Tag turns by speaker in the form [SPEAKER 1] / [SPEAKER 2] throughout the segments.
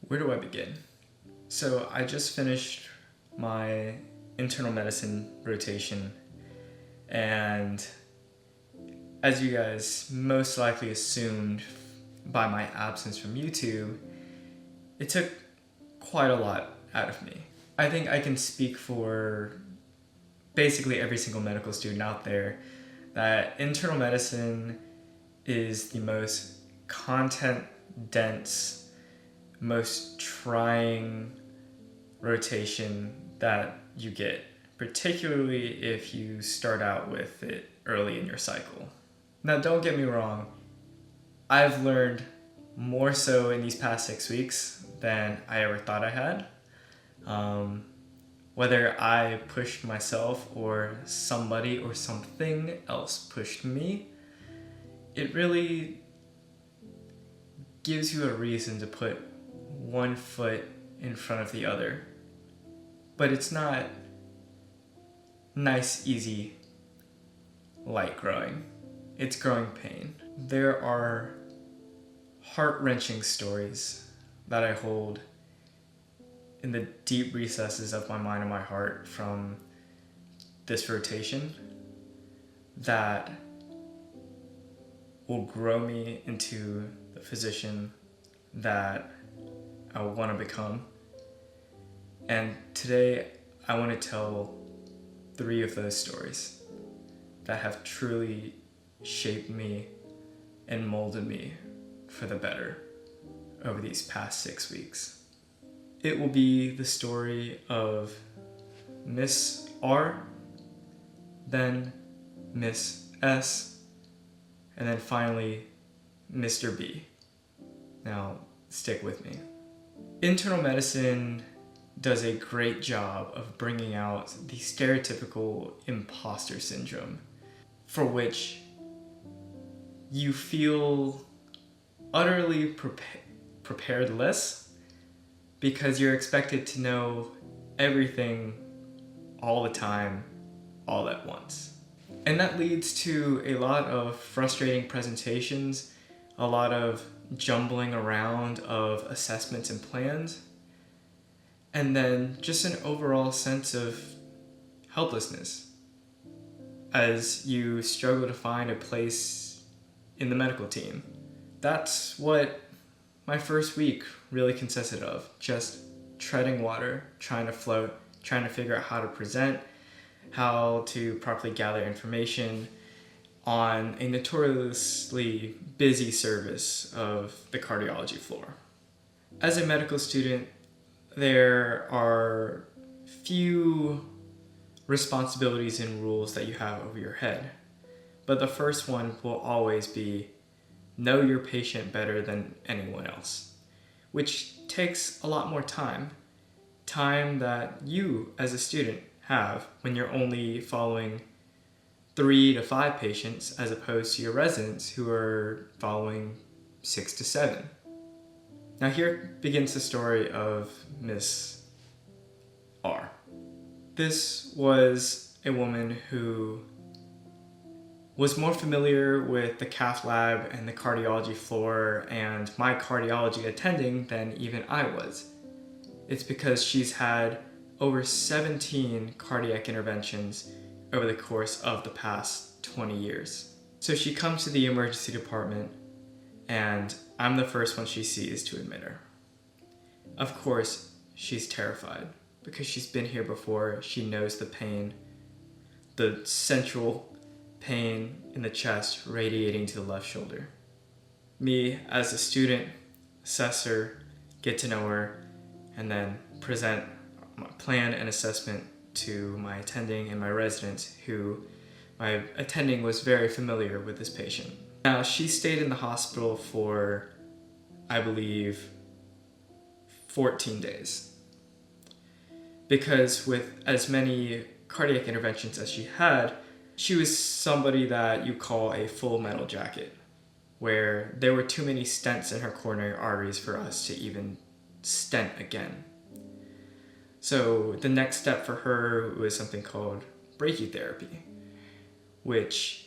[SPEAKER 1] Where do I begin? So I just finished my internal medicine rotation, and as you guys most likely assumed by my absence from YouTube, it took quite a lot out of me. I think I can speak for basically every single medical student out there that internal medicine is the most content dense, most trying rotation that you get, particularly if you start out with it early in your cycle. Now, don't get me wrong, I've learned more so in these past 6 weeks than I ever thought I had. Whether I pushed myself or somebody or something else pushed me, it really gives you a reason to put one foot in front of the other. But it's not nice, easy, light growing. It's growing pain. There are heart-wrenching stories that I hold in the deep recesses of my mind and my heart from this rotation that will grow me into the physician that I want to become. And today I want to tell 3 of those stories that have truly shaped me and molded me for the better over these past 6 weeks. It will be the story of Miss R, then Miss S, and then finally Mr. B. Now, stick with me. Internal medicine does a great job of bringing out the stereotypical imposter syndrome, for which you feel utterly preparedless because you're expected to know everything all the time, all at once. And that leads to a lot of frustrating presentations, a lot of jumbling around of assessments and plans, and then just an overall sense of helplessness as you struggle to find a place in the medical team. That's what my first week really consisted of, just treading water, trying to float, trying to figure out how to present, how to properly gather information on a notoriously busy service of the cardiology floor. As a medical student, there are few responsibilities and rules that you have over your head, but the first one will always be know your patient better than anyone else, which takes a lot more time that you as a student have when you're only following 3 to 5 patients as opposed to your residents who are following 6 to 7. Now here begins the story of Miss R. This was a woman who was more familiar with the cath lab and the cardiology floor and my cardiology attending than even I was. It's because she's had over 17 cardiac interventions over the course of the past 20 years. So she comes to the emergency department and I'm the first one she sees to admit her. Of course, she's terrified because she's been here before. She knows the pain, the central pain in the chest radiating to the left shoulder. Me, as a student, assess her, get to know her, and then present my plan and assessment to my attending and my residents who my attending was very familiar with this patient. Now, she stayed in the hospital for, I believe, 14 days. Because with as many cardiac interventions as she had, she was somebody that you call a full metal jacket, where there were too many stents in her coronary arteries for us to even stent again. So the next step for her was something called brachytherapy, which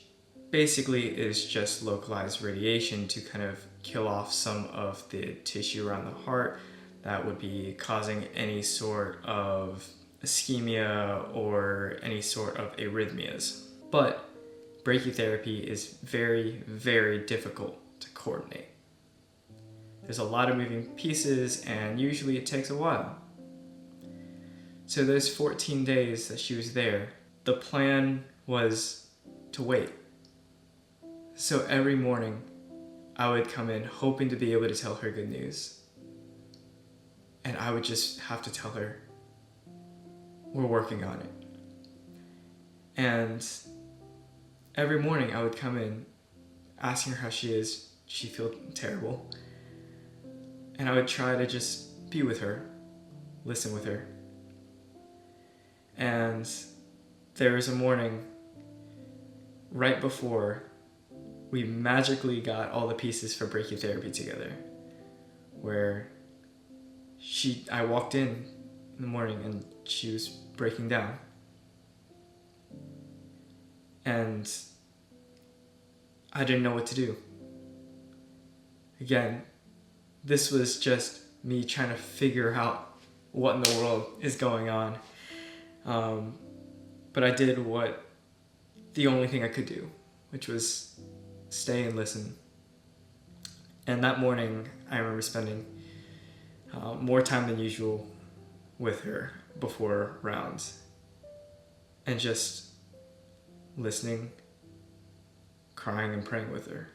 [SPEAKER 1] basically is just localized radiation to kind of kill off some of the tissue around the heart that would be causing any sort of ischemia or any sort of arrhythmias. But brachytherapy is very, very difficult to coordinate. There's a lot of moving pieces, and usually it takes a while. So those 14 days that she was there, the plan was to wait. So every morning, I would come in hoping to be able to tell her good news. And I would just have to tell her, we're working on it. And every morning I would come in asking her how she is. She felt terrible. And I would try to just be with her, listen with her. And there was a morning right before we magically got all the pieces for brachytherapy together, where I walked in the morning and she was breaking down. And I didn't know what to do. Again, this was just me trying to figure out what in the world is going on. But I did the only thing I could do, which was stay and listen. And that morning, I remember spending more time than usual with her before rounds, and just listening, crying and praying with her,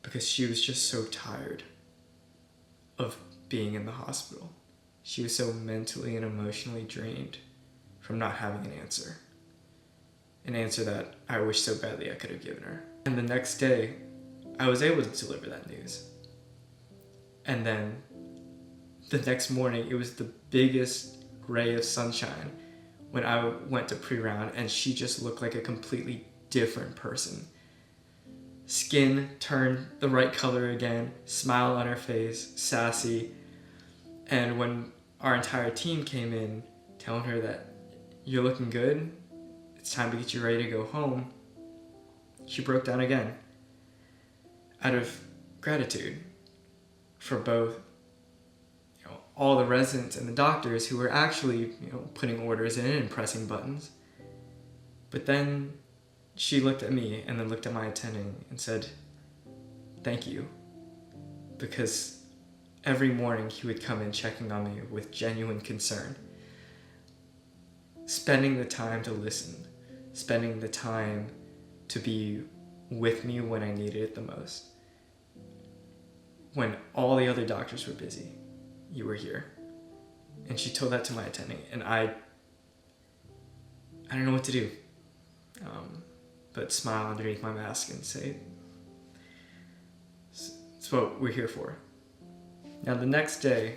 [SPEAKER 1] because she was just so tired of being in the hospital. She was so mentally and emotionally drained from not having an answer that I wish so badly I could have given her. And the next day, I was able to deliver that news. And then the next morning, it was the biggest ray of sunshine when I went to pre-round, and she just looked like a completely different person. Skin turned the right color again, smile on her face, sassy. And when our entire team came in telling her that you're looking good, it's time to get you ready to go home, she broke down again out of gratitude for both all the residents and the doctors who were actually putting orders in and pressing buttons. But then she looked at me and then looked at my attending and said, thank you. Because every morning he would come in checking on me with genuine concern. Spending the time to listen. Spending the time to be with me when I needed it the most. When all the other doctors were busy, you were here. And she told that to my attending, and I don't know what to do. But smile underneath my mask and say, it's what we're here for. Now the next day,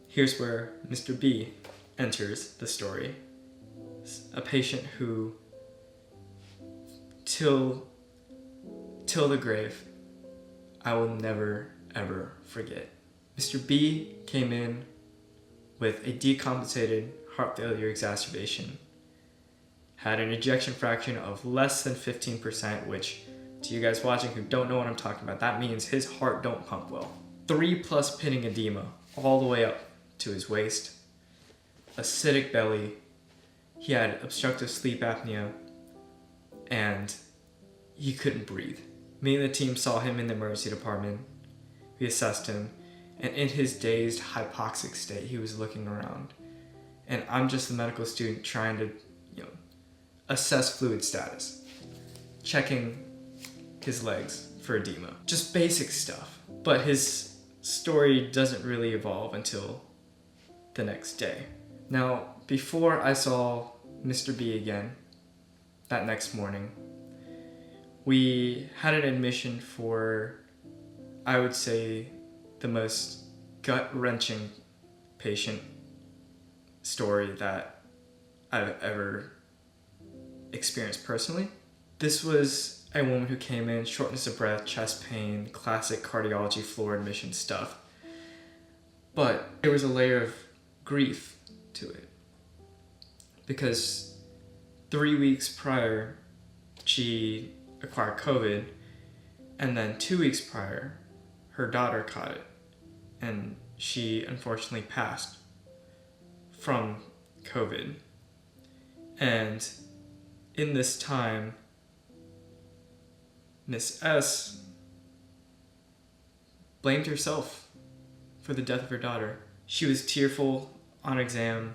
[SPEAKER 1] here's where Mr. B enters the story. A patient who, till the grave, I will never, ever forget. Mr. B came in with a decompensated heart failure exacerbation, had an ejection fraction of less than 15%, which, to you guys watching who don't know what I'm talking about, that means his heart don't pump well. 3+ pitting edema all the way up to his waist, acidic belly, he had obstructive sleep apnea, and he couldn't breathe. Me and the team saw him in the emergency department. We assessed him, and in his dazed, hypoxic state, he was looking around. And I'm just a medical student trying to, assess fluid status, checking his legs for edema. Just basic stuff. But his story doesn't really evolve until the next day. Now, before I saw Mr. B again, that next morning, we had an admission for, I would say, the most gut-wrenching patient story that I've ever experienced personally. This was a woman who came in, shortness of breath, chest pain, classic cardiology floor admission stuff. But there was a layer of grief to it. Because 3 weeks prior, she acquired COVID, and then 2 weeks prior, her daughter caught it. and she unfortunately passed from COVID. And in this time, Miss S blamed herself for the death of her daughter. She was tearful on exam,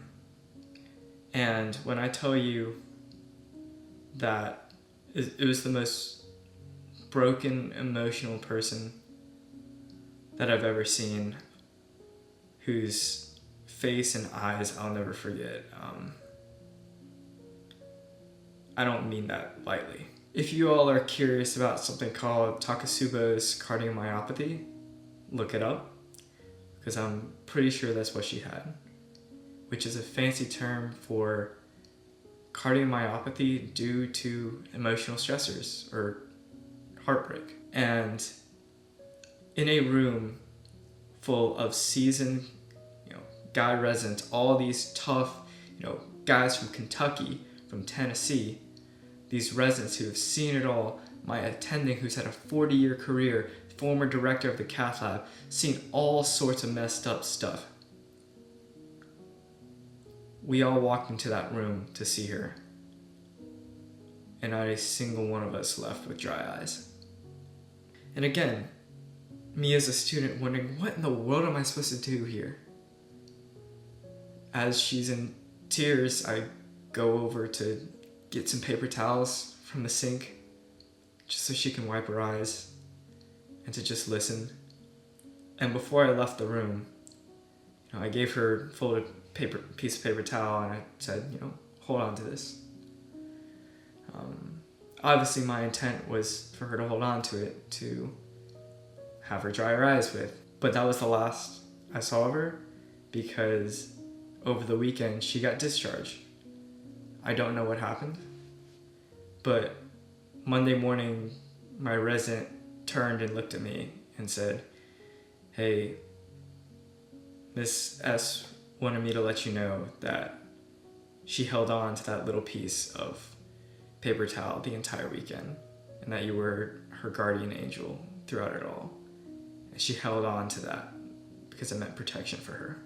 [SPEAKER 1] and when I tell you that it was the most broken, emotional person that I've ever seen, whose face and eyes I'll never forget. I don't mean that lightly. If you all are curious about something called Takotsubo's cardiomyopathy, look it up, because I'm pretty sure that's what she had, which is a fancy term for cardiomyopathy due to emotional stressors or heartbreak. And in a room full of seasoned, guy residents, all these tough, guys from Kentucky, from Tennessee, these residents who have seen it all, my attending who's had a 40-year career, former director of the cath lab, seen all sorts of messed up stuff. We all walked into that room to see her, and not a single one of us left with dry eyes. And again, me as a student wondering, what in the world am I supposed to do here? As she's in tears, I go over to get some paper towels from the sink just so she can wipe her eyes and to just listen. And before I left the room, I gave her a folded piece of paper towel and I said, hold on to this. Obviously my intent was for her to hold on to it, to have her dry her eyes with. But that was the last I saw of her, because over the weekend she got discharged. I don't know what happened, but Monday morning my resident turned and looked at me and said, "Hey, Miss S wanted me to let you know that she held on to that little piece of paper towel the entire weekend, and that you were her guardian angel throughout it all. And she held on to that because it meant protection for her."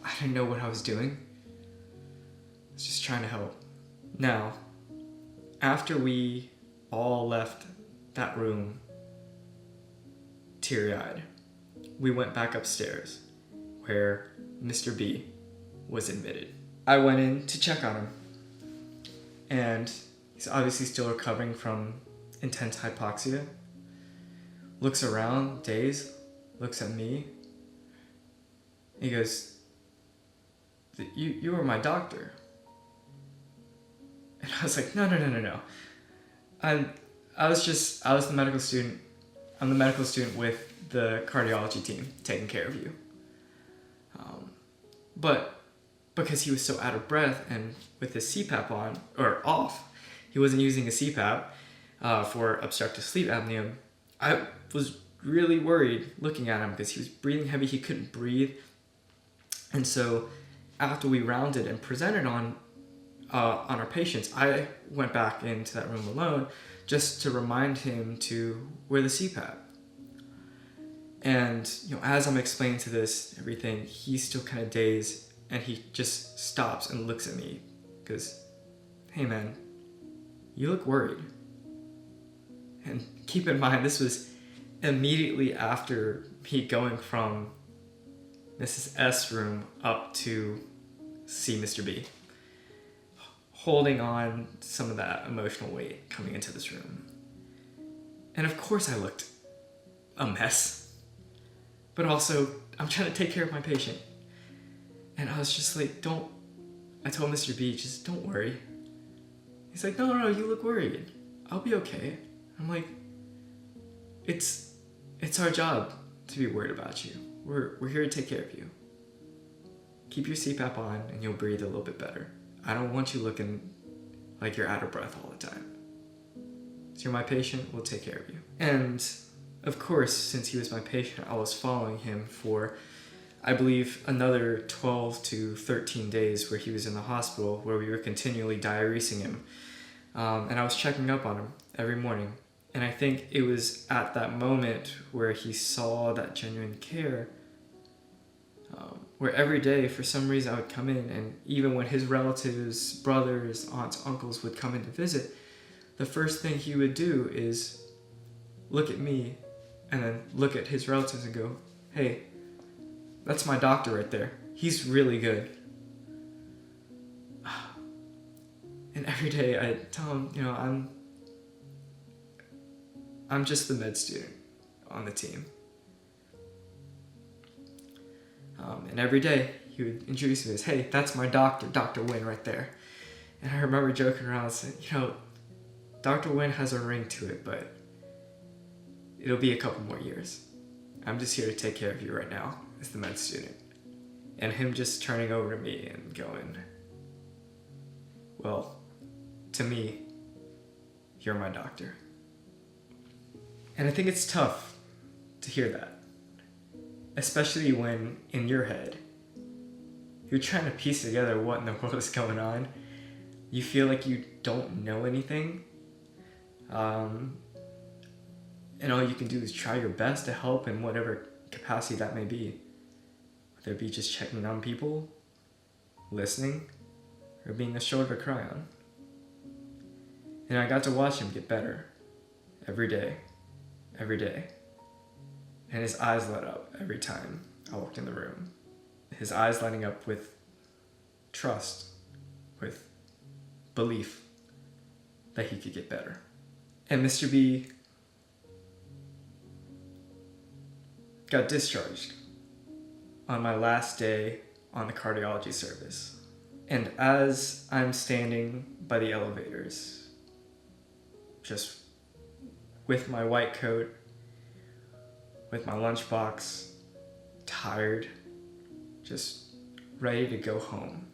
[SPEAKER 1] I didn't know what I was doing. I was just trying to help. Now, after we all left that room teary-eyed, we went back upstairs where Mr. B was admitted. I went in to check on him, and he's obviously still recovering from intense hypoxia. Looks around, dazed, looks at me. He goes, you were my doctor." And I was like, no. I was the medical student. I'm the medical student with the cardiology team taking care of you. But because he was so out of breath and with his CPAP on, or off, he wasn't using a CPAP for obstructive sleep apnea, I was really worried looking at him because he was breathing heavy, he couldn't breathe. And so after we rounded and presented on our patients, I went back into that room alone just to remind him to wear the CPAP. And as I'm explaining to this everything, he's still kind of dazed, and he just stops and looks at me, goes, "Hey man, you look worried." And keep in mind, this was immediately after me going from Mrs. S room up to see Mr. B, holding on some of that emotional weight coming into this room. And of course I looked a mess, but also I'm trying to take care of my patient. And I was just like, I told Mr. B, just don't worry. He's like, no, you look worried. I'll be okay. I'm like, it's our job to be worried about you. We're here to take care of you. Keep your CPAP on and you'll breathe a little bit better. I don't want you looking like you're out of breath all the time. So you're my patient, we'll take care of you. And of course, since he was my patient, I was following him for, I believe, another 12 to 13 days where he was in the hospital, where we were continually diuresing him. And I was checking up on him every morning. And I think it was at that moment where he saw that genuine care, where every day, for some reason, I would come in, and even when his relatives, brothers, aunts, uncles would come in to visit, the first thing he would do is look at me and then look at his relatives and go, "Hey, that's my doctor right there. He's really good." And every day I tell him, I'm just the med student on the team. And every day he would introduce me as, "Hey, that's my doctor, Dr. Wynn right there." And I remember joking around saying, Dr. Wynn has a ring to it, but it'll be a couple more years. I'm just here to take care of you right now as the med student. And him just turning over to me and going, "Well, to me, you're my doctor." And I think it's tough to hear that, especially when in your head, you're trying to piece together what in the world is going on. You feel like you don't know anything. And all you can do is try your best to help in whatever capacity that may be. Whether it be just checking on people, listening, or being a shoulder to cry on. And I got to watch him get better every day. And his eyes lit up every time I walked in the room. His eyes lighting up with trust, with belief that he could get better. And Mr. B got discharged on my last day on the cardiology service. And as I'm standing by the elevators, just with my white coat, with my lunchbox, tired, just ready to go home,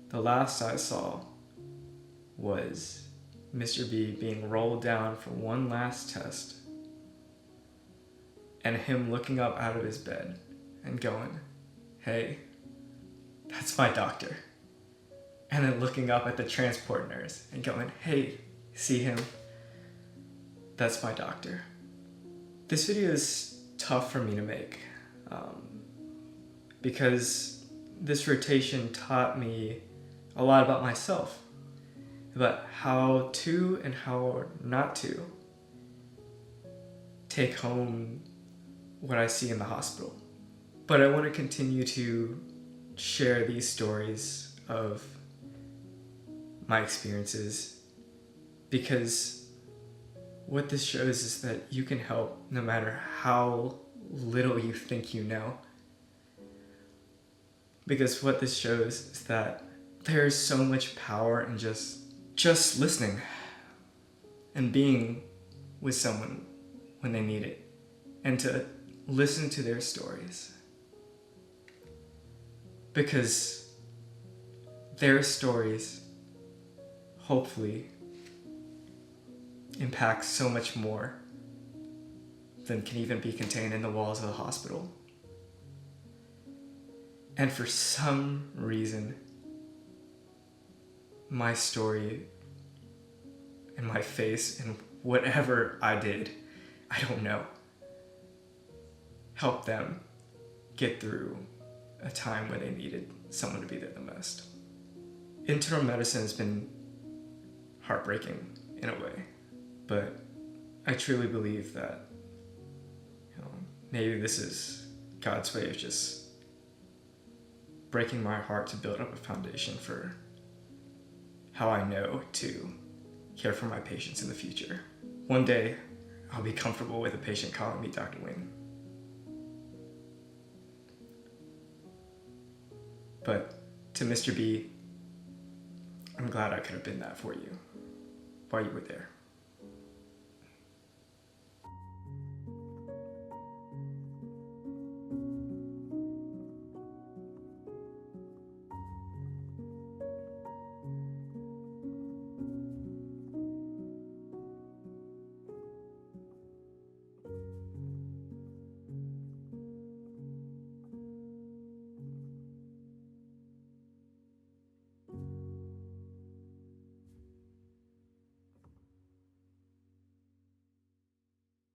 [SPEAKER 1] the last I saw was Mr. B being rolled down for one last test, and him looking up out of his bed and going, "Hey, that's my doctor." And then looking up at the transport nurse and going, "Hey, see him? That's my doctor." This video is tough for me to make because this rotation taught me a lot about myself, about how to and how not to take home what I see in the hospital. But I want to continue to share these stories of my experiences, because what this shows is that you can help no matter how little you think you know. Because what this shows is that there's so much power in just listening and being with someone when they need it, and to listen to their stories. Because their stories hopefully impact so much more than can even be contained in the walls of the hospital. And for some reason, my story and my face and whatever I did, I don't know, helped them get through a time where they needed someone to be there the most. Internal medicine has been heartbreaking in a way, but I truly believe that maybe this is God's way of just breaking my heart to build up a foundation for how I know to care for my patients in the future. One day, I'll be comfortable with a patient calling me Dr. Wynn. But to Mr. B, I'm glad I could have been that for you while you were there.